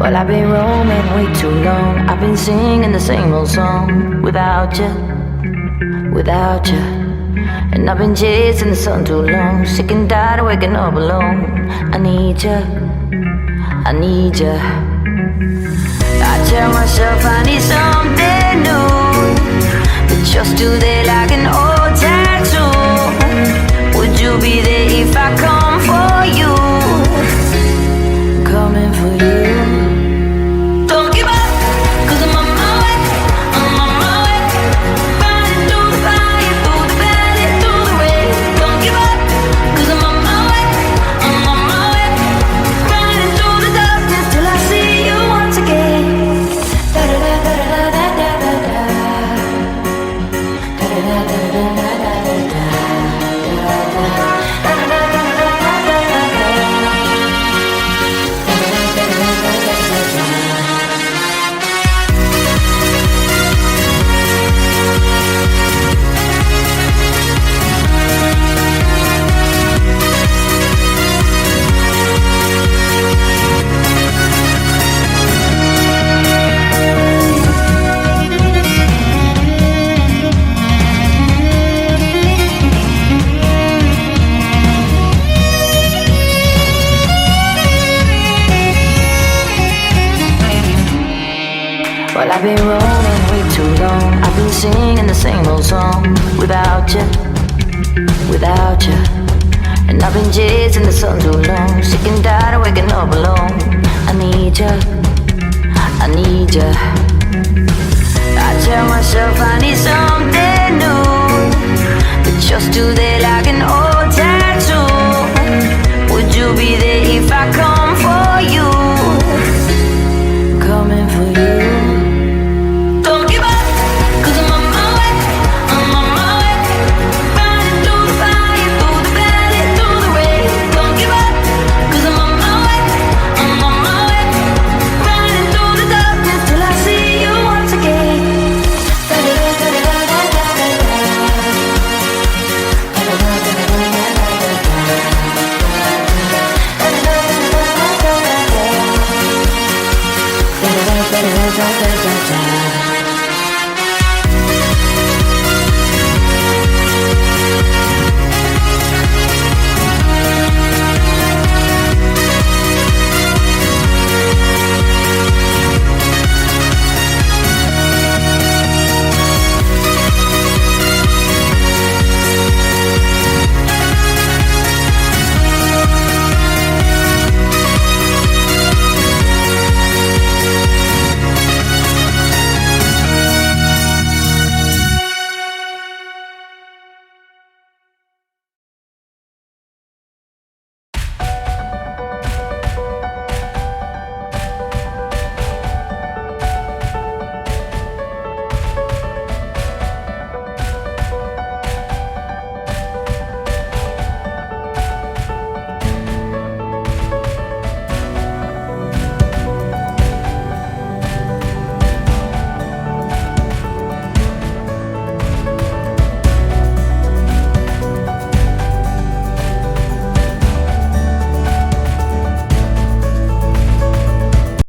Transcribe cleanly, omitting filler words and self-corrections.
Well, I've been roaming way too long. I've been singing the same old song without you, without you. And I've been chasing the sun too long, sick and tired of waking up alone. I need you, I need you. I tell myself I need something new, but you're still there like an old tattoo. Would you be there if I come for you? Coming for you. Don't give up, 'cause I'm on my way, I'm on my way. Riding through the fire, through the valley, through the rain. Don't give up, 'cause I'm on my way, I'm on my way. Riding through the darkness till I see you once again. Da da da da da da da da da. Da da da da da da da da. Well, I've been rolling way too long. I've been singing the same old song without you, without you. And I've been chasing the sun too long, sick and tired of waking up alone. I need you, I need you. I tell myself I need something new, but you're still there